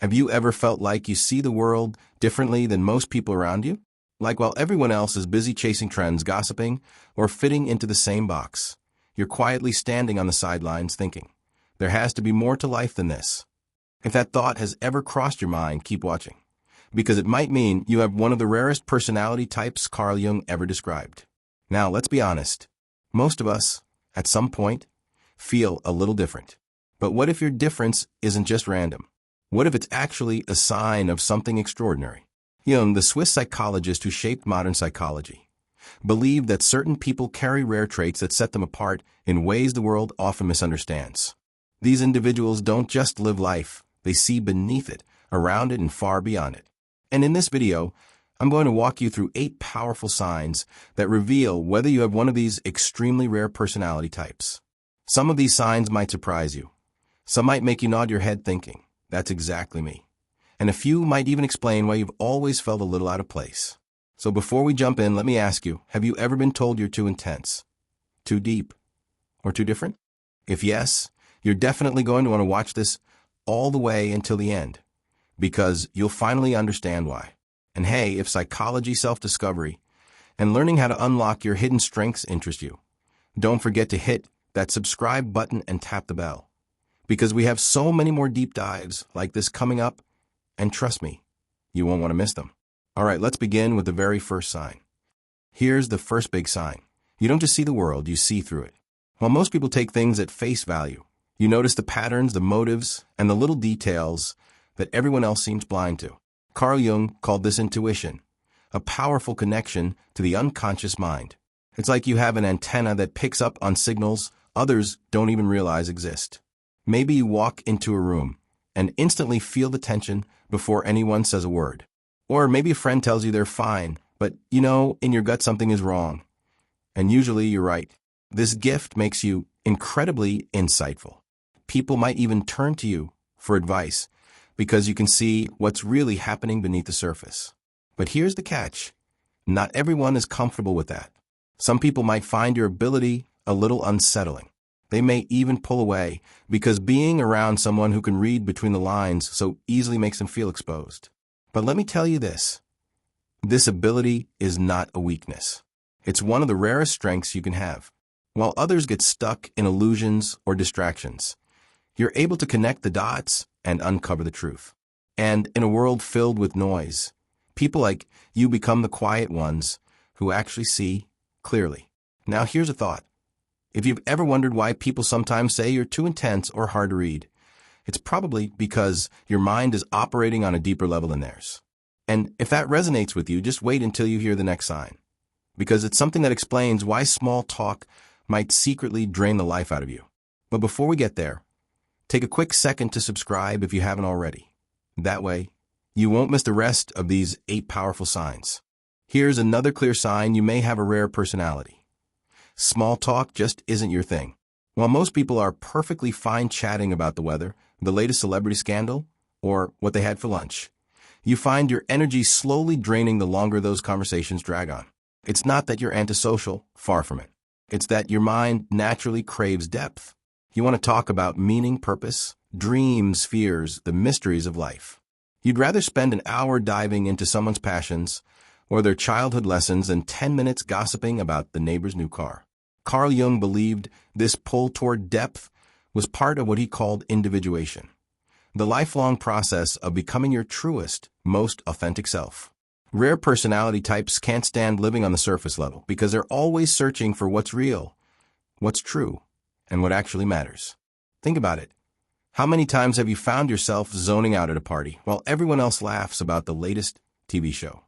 Have you ever felt like you see the world differently than most people around you? Like while everyone else is busy chasing trends, gossiping, or fitting into the same box, you're quietly standing on the sidelines thinking, there has to be more to life than this. If that thought has ever crossed your mind, keep watching, because it might mean you have one of the rarest personality types Carl Jung ever described. Now, let's be honest. Most of us, at some point, feel a little different. But what if your difference isn't just random? What if it's actually a sign of something extraordinary? Jung, the Swiss psychologist who shaped modern psychology, believed that certain people carry rare traits that set them apart in ways the world often misunderstands. These individuals don't just live life, they see beneath it, around it, and far beyond it. And in this video, I'm going to walk you through 8 powerful signs that reveal whether you have one of these extremely rare personality types. Some of these signs might surprise you. Some might make you nod your head thinking, that's exactly me. And a few might even explain why you've always felt a little out of place. So before we jump in, let me ask you, have you ever been told you're too intense, too deep, or too different? If yes, you're definitely going to want to watch this all the way until the end, because you'll finally understand why. And hey, if psychology, self-discovery, and learning how to unlock your hidden strengths interest you, don't forget to hit that subscribe button and tap the bell, because we have so many more deep dives like this coming up, and trust me, you won't want to miss them. All right, let's begin with the very first sign. Here's the first big sign. You don't just see the world, you see through it. While most people take things at face value, you notice the patterns, the motives, and the little details that everyone else seems blind to. Carl Jung called this intuition, a powerful connection to the unconscious mind. It's like you have an antenna that picks up on signals others don't even realize exist. Maybe you walk into a room and instantly feel the tension before anyone says a word. Or maybe a friend tells you they're fine, but you know in your gut something is wrong. And usually you're right. This gift makes you incredibly insightful. People might even turn to you for advice because you can see what's really happening beneath the surface. But here's the catch. Not everyone is comfortable with that. Some people might find your ability a little unsettling. They may even pull away because being around someone who can read between the lines so easily makes them feel exposed. But let me tell you this. This ability is not a weakness. It's one of the rarest strengths you can have. While others get stuck in illusions or distractions, you're able to connect the dots and uncover the truth. And in a world filled with noise, people like you become the quiet ones who actually see clearly. Now here's a thought. If you've ever wondered why people sometimes say you're too intense or hard to read, it's probably because your mind is operating on a deeper level than theirs. And if that resonates with you, just wait until you hear the next sign, because it's something that explains why small talk might secretly drain the life out of you. But before we get there, take a quick second to subscribe if you haven't already. That way, you won't miss the rest of these 8 powerful signs. Here's another clear sign you may have a rare personality. Small talk just isn't your thing. While most people are perfectly fine chatting about the weather, the latest celebrity scandal, or what they had for lunch, you find your energy slowly draining the longer those conversations drag on. It's not that you're antisocial, far from it. It's that your mind naturally craves depth. You want to talk about meaning, purpose, dreams, fears, the mysteries of life. You'd rather spend an hour diving into someone's passions or their childhood lessons than 10 minutes gossiping about the neighbor's new car. Carl Jung believed this pull toward depth was part of what he called individuation, the lifelong process of becoming your truest, most authentic self. Rare personality types can't stand living on the surface level because they're always searching for what's real, what's true, and what actually matters. Think about it. How many times have you found yourself zoning out at a party while everyone else laughs about the latest TV show,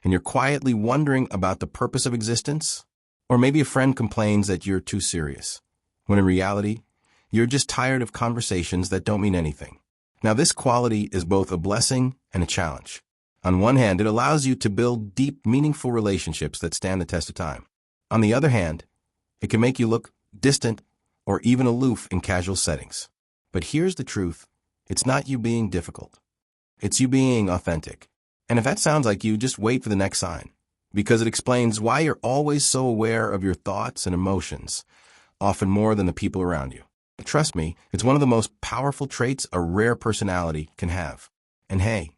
and you're quietly wondering about the purpose of existence? Or maybe a friend complains that you're too serious, when in reality, you're just tired of conversations that don't mean anything. Now, this quality is both a blessing and a challenge. On one hand, it allows you to build deep, meaningful relationships that stand the test of time. On the other hand, it can make you look distant or even aloof in casual settings. But here's the truth. It's not you being difficult. It's you being authentic. And if that sounds like you, just wait for the next sign, because it explains why you're always so aware of your thoughts and emotions, often more than the people around you. Trust me, it's one of the most powerful traits a rare personality can have. And hey,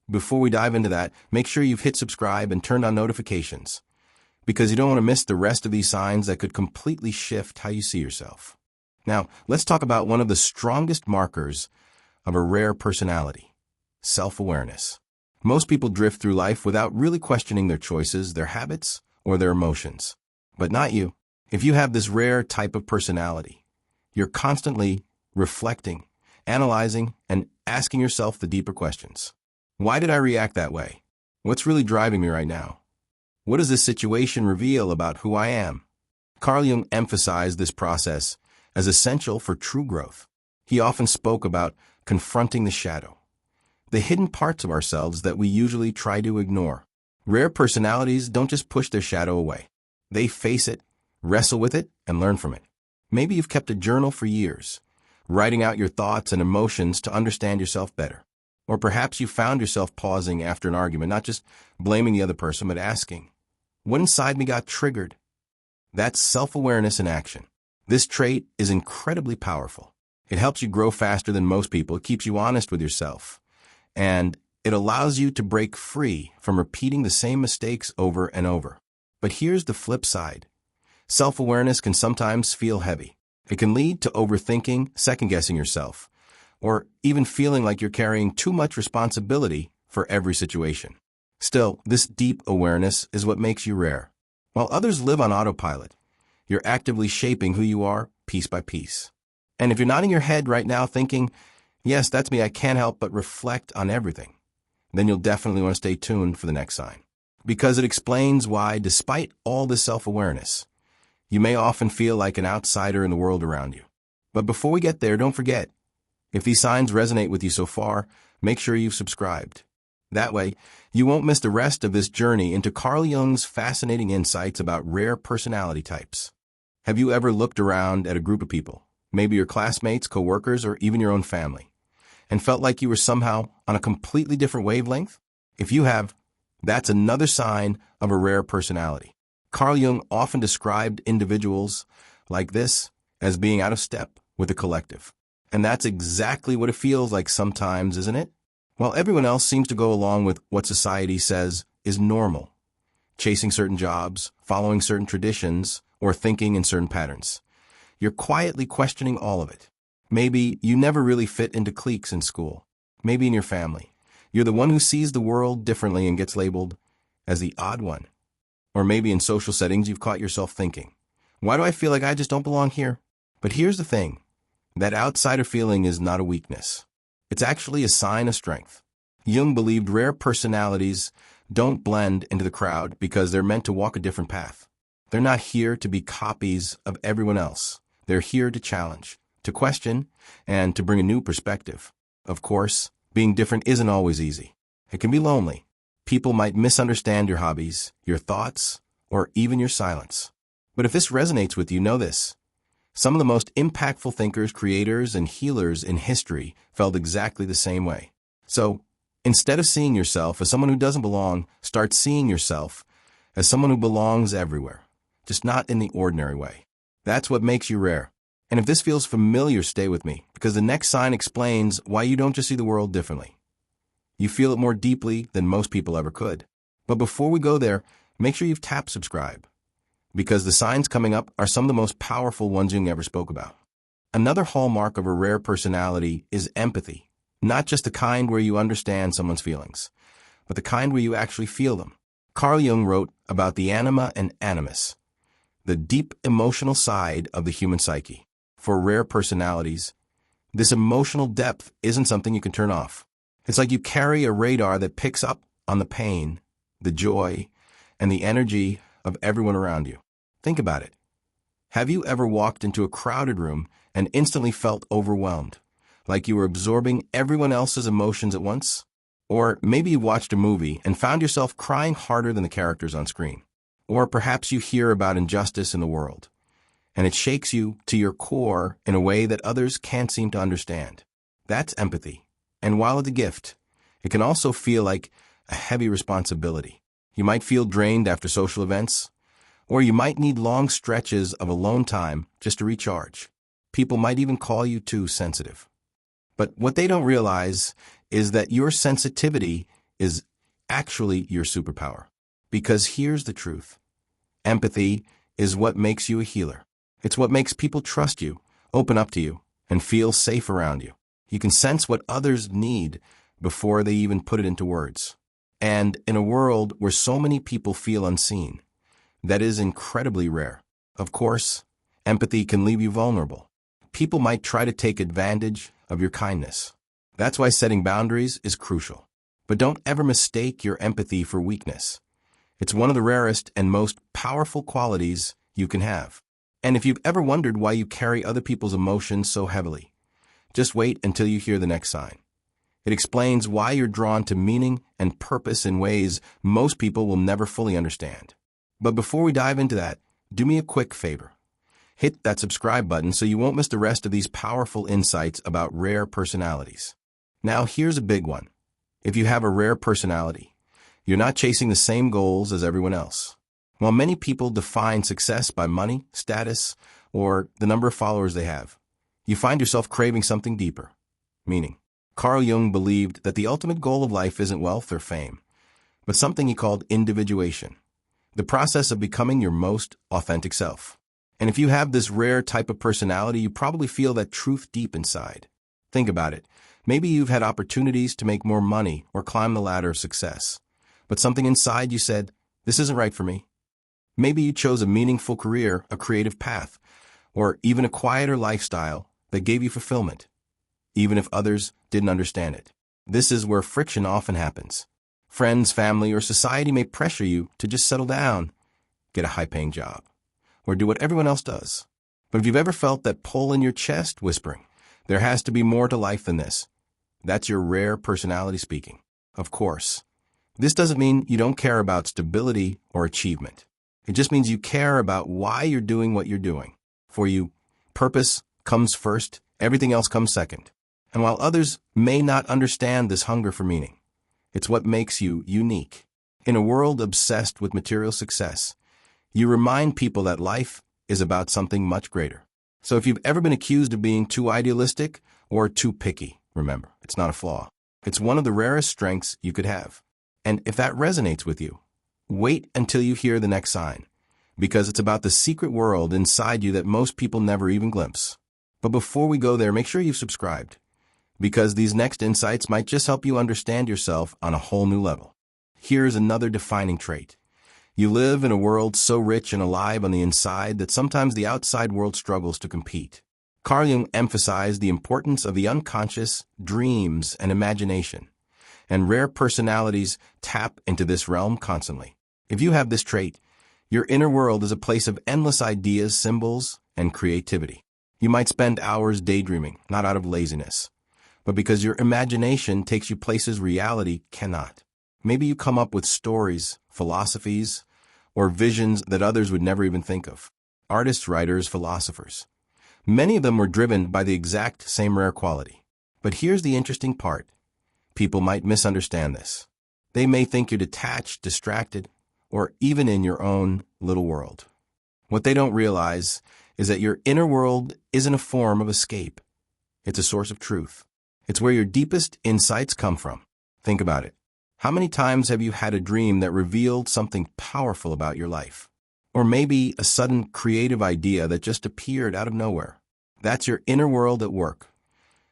before we dive into that, make sure you've hit subscribe and turned on notifications, because you don't want to miss the rest of these signs that could completely shift how you see yourself. Now, let's talk about one of the strongest markers of a rare personality: self-awareness. Most people drift through life without really questioning their choices, their habits, or their emotions. But not you. If you have this rare type of personality, you're constantly reflecting, analyzing, and asking yourself the deeper questions. Why did I react that way? What's really driving me right now? What does this situation reveal about who I am? Carl Jung emphasized this process as essential for true growth. He often spoke about confronting the shadow, the hidden parts of ourselves that we usually try to ignore. Rare personalities don't just push their shadow away. They face it, wrestle with it, and learn from it. Maybe you've kept a journal for years, writing out your thoughts and emotions to understand yourself better. Or perhaps you found yourself pausing after an argument, not just blaming the other person, but asking, what inside me got triggered? That's self-awareness in action. This trait is incredibly powerful. It helps you grow faster than most people. It keeps you honest with yourself. And it allows you to break free from repeating the same mistakes over and over. But here's the flip side. Self-awareness can sometimes feel heavy. It can lead to overthinking, second-guessing yourself, or even feeling like you're carrying too much responsibility for every situation. Still, this deep awareness is what makes you rare. While others live on autopilot, you're actively shaping who you are piece by piece. And if you're nodding your head right now thinking, yes, that's me, I can't help but reflect on everything, then you'll definitely want to stay tuned for the next sign. Because it explains why, despite all this self-awareness, you may often feel like an outsider in the world around you. But before we get there, don't forget, if these signs resonate with you so far, make sure you've subscribed. That way, you won't miss the rest of this journey into Carl Jung's fascinating insights about rare personality types. Have you ever looked around at a group of people, maybe your classmates, coworkers, or even your own family, and felt like you were somehow on a completely different wavelength? If you have, that's another sign of a rare personality. Carl Jung often described individuals like this as being out of step with the collective. And that's exactly what it feels like sometimes, isn't it? While everyone else seems to go along with what society says is normal, chasing certain jobs, following certain traditions, or thinking in certain patterns, you're quietly questioning all of it. Maybe you never really fit into cliques in school. Maybe in your family, you're the one who sees the world differently and gets labeled as the odd one. Or maybe in social settings, you've caught yourself thinking, why do I feel like I just don't belong here? But here's the thing. That outsider feeling is not a weakness. It's actually a sign of strength. Jung believed rare personalities don't blend into the crowd because they're meant to walk a different path. They're not here to be copies of everyone else. They're here to challenge, to question, and to bring a new perspective. Of course, being different isn't always easy. It can be lonely. People might misunderstand your hobbies, your thoughts, or even your silence. But if this resonates with you, know this. Some of the most impactful thinkers, creators, and healers in history felt exactly the same way. So, instead of seeing yourself as someone who doesn't belong, start seeing yourself as someone who belongs everywhere, just not in the ordinary way. That's what makes you rare. And if this feels familiar, stay with me, because the next sign explains why you don't just see the world differently. You feel it more deeply than most people ever could. But before we go there, make sure you've tapped subscribe, because the signs coming up are some of the most powerful ones Jung ever spoke about. Another hallmark of a rare personality is empathy, not just the kind where you understand someone's feelings, but the kind where you actually feel them. Carl Jung wrote about the anima and animus, the deep emotional side of the human psyche. For rare personalities, this emotional depth isn't something you can turn off. It's like you carry a radar that picks up on the pain, the joy, and the energy of everyone around you. Think about it. Have you ever walked into a crowded room and instantly felt overwhelmed, like you were absorbing everyone else's emotions at once? Or maybe you watched a movie and found yourself crying harder than the characters on screen. Or perhaps you hear about injustice in the world, and it shakes you to your core in a way that others can't seem to understand. That's empathy. And while it's a gift, it can also feel like a heavy responsibility. You might feel drained after social events, or you might need long stretches of alone time just to recharge. People might even call you too sensitive. But what they don't realize is that your sensitivity is actually your superpower. Because here's the truth. Empathy is what makes you a healer. It's what makes people trust you, open up to you, and feel safe around you. You can sense what others need before they even put it into words. And in a world where so many people feel unseen, that is incredibly rare. Of course, empathy can leave you vulnerable. People might try to take advantage of your kindness. That's why setting boundaries is crucial. But don't ever mistake your empathy for weakness. It's one of the rarest and most powerful qualities you can have. And if you've ever wondered why you carry other people's emotions so heavily, just wait until you hear the next sign. It explains why you're drawn to meaning and purpose in ways most people will never fully understand. But before we dive into that, do me a quick favor. Hit that subscribe button so you won't miss the rest of these powerful insights about rare personalities. Now, here's a big one. If you have a rare personality, you're not chasing the same goals as everyone else. While many people define success by money, status, or the number of followers they have, you find yourself craving something deeper, meaning. Carl Jung believed that the ultimate goal of life isn't wealth or fame, but something he called individuation, the process of becoming your most authentic self. And if you have this rare type of personality, you probably feel that truth deep inside. Think about it. Maybe you've had opportunities to make more money or climb the ladder of success, but something inside you said, this isn't right for me. Maybe you chose a meaningful career, a creative path, or even a quieter lifestyle that gave you fulfillment, even if others didn't understand it. This is where friction often happens. Friends, family, or society may pressure you to just settle down, get a high-paying job, or do what everyone else does. But if you've ever felt that pull in your chest whispering, there has to be more to life than this, that's your rare personality speaking. Of course, this doesn't mean you don't care about stability or achievement. It just means you care about why you're doing what you're doing. For you, purpose comes first, everything else comes second. And while others may not understand this hunger for meaning, it's what makes you unique. In a world obsessed with material success, you remind people that life is about something much greater. So if you've ever been accused of being too idealistic or too picky, remember, it's not a flaw. It's one of the rarest strengths you could have. And if that resonates with you, wait until you hear the next sign, because it's about the secret world inside you that most people never even glimpse. But before we go there, make sure you've subscribed, because these next insights might just help you understand yourself on a whole new level. Here's another defining trait. You live in a world so rich and alive on the inside that sometimes the outside world struggles to compete. Carl Jung emphasized the importance of the unconscious, dreams, and imagination, and rare personalities tap into this realm constantly. If you have this trait, your inner world is a place of endless ideas, symbols, and creativity. You might spend hours daydreaming, not out of laziness, but because your imagination takes you places reality cannot. Maybe you come up with stories, philosophies, or visions that others would never even think of. Artists, writers, philosophers. Many of them were driven by the exact same rare quality. But here's the interesting part. People might misunderstand this. They may think you're detached, distracted, or even in your own little world. What they don't realize is that your inner world isn't a form of escape. It's a source of truth. It's where your deepest insights come from. Think about it. How many times have you had a dream that revealed something powerful about your life? Or maybe a sudden creative idea that just appeared out of nowhere. That's your inner world at work,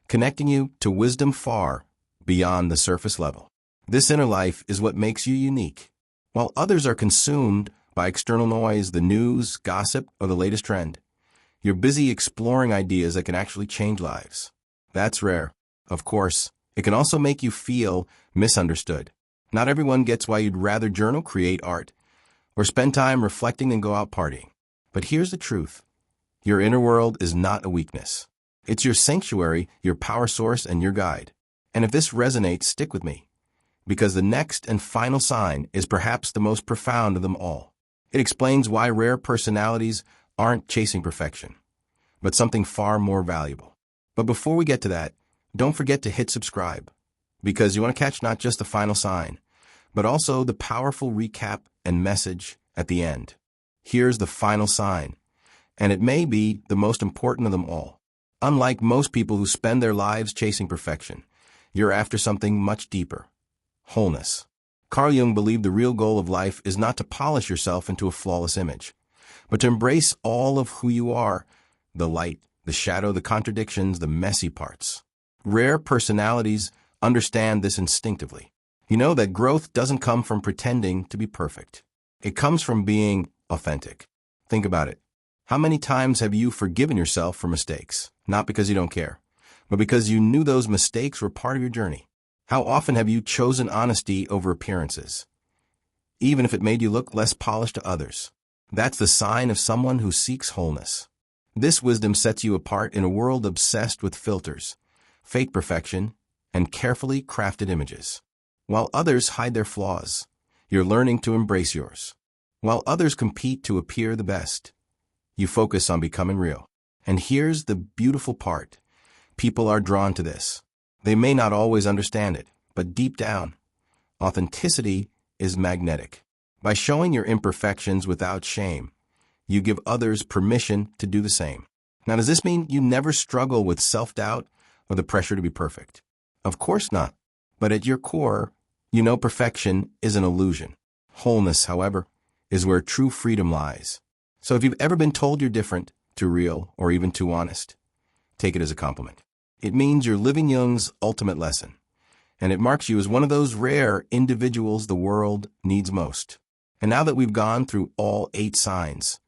connecting you to wisdom far beyond the surface level. This inner life is what makes you unique. While others are consumed by external noise, the news, gossip, or the latest trend, you're busy exploring ideas that can actually change lives. That's rare. Of course, it can also make you feel misunderstood. Not everyone gets why you'd rather journal, create art, or spend time reflecting than go out partying. But here's the truth. Your inner world is not a weakness. It's your sanctuary, your power source, and your guide. And if this resonates, stick with me, because the next and final sign is perhaps the most profound of them all. It explains why rare personalities aren't chasing perfection, but something far more valuable. But before we get to that, don't forget to hit subscribe, because you want to catch not just the final sign, but also the powerful recap and message at the end. Here's the final sign, and it may be the most important of them all. Unlike most people who spend their lives chasing perfection, you're after something much deeper: wholeness. Carl Jung believed the real goal of life is not to polish yourself into a flawless image, but to embrace all of who you are: the light, the shadow, the contradictions, the messy parts. Rare personalities understand this instinctively. You know that growth doesn't come from pretending to be perfect. It comes from being authentic. Think about it. How many times have you forgiven yourself for mistakes? Not because you don't care, but because you knew those mistakes were part of your journey. How often have you chosen honesty over appearances, even if it made you look less polished to others? That's the sign of someone who seeks wholeness. This wisdom sets you apart in a world obsessed with filters, fake perfection, and carefully crafted images. While others hide their flaws, you're learning to embrace yours. While others compete to appear the best, you focus on becoming real. And here's the beautiful part: people are drawn to this. They may not always understand it, but deep down, authenticity is magnetic. By showing your imperfections without shame, you give others permission to do the same. Now, does this mean you never struggle with self-doubt or the pressure to be perfect? Of course not. But at your core, you know perfection is an illusion. Wholeness, however, is where true freedom lies. So if you've ever been told you're different, too real, or even too honest, take it as a compliment. It means you're living Jung's ultimate lesson, and it marks you as one of those rare individuals the world needs most. And now that we've gone through all 8 signs,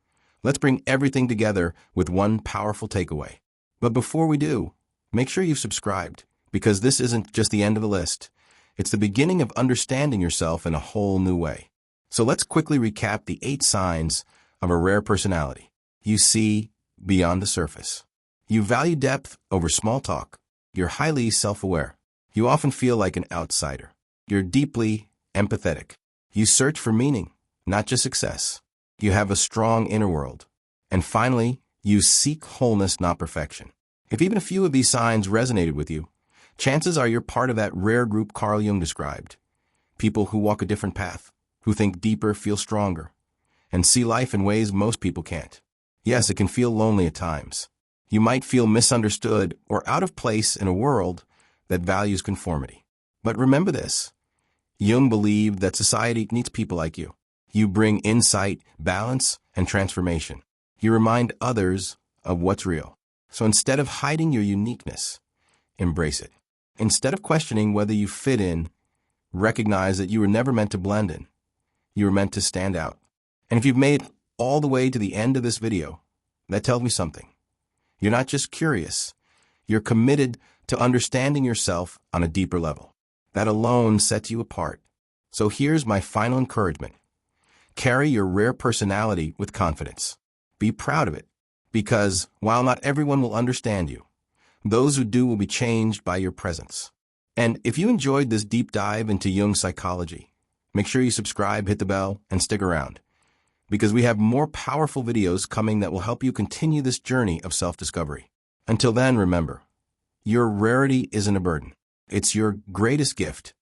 let's bring everything together with one powerful takeaway. But before we do, make sure you've subscribed, because this isn't just the end of the list. It's the beginning of understanding yourself in a whole new way. So let's quickly recap the 8 signs of a rare personality. You see beyond the surface. You value depth over small talk. You're highly self-aware. You often feel like an outsider. You're deeply empathetic. You search for meaning, not just success. You have a strong inner world. And finally, you seek wholeness, not perfection. If even a few of these signs resonated with you, chances are you're part of that rare group Carl Jung described. People who walk a different path, who think deeper, feel stronger, and see life in ways most people can't. Yes, it can feel lonely at times. You might feel misunderstood or out of place in a world that values conformity. But remember this: Jung believed that society needs people like you. You bring insight, balance, and transformation. You remind others of what's real. So instead of hiding your uniqueness, embrace it. Instead of questioning whether you fit in, recognize that you were never meant to blend in. You were meant to stand out. And if you've made it all the way to the end of this video, that tells me something. You're not just curious. You're committed to understanding yourself on a deeper level. That alone sets you apart. So here's my final encouragement. Carry your rare personality with confidence. Be proud of it, because while not everyone will understand you, those who do will be changed by your presence. And if you enjoyed this deep dive into Jung psychology, make sure you subscribe, hit the bell, and stick around, because we have more powerful videos coming that will help you continue this journey of self-discovery. Until then, remember, your rarity isn't a burden. It's your greatest gift.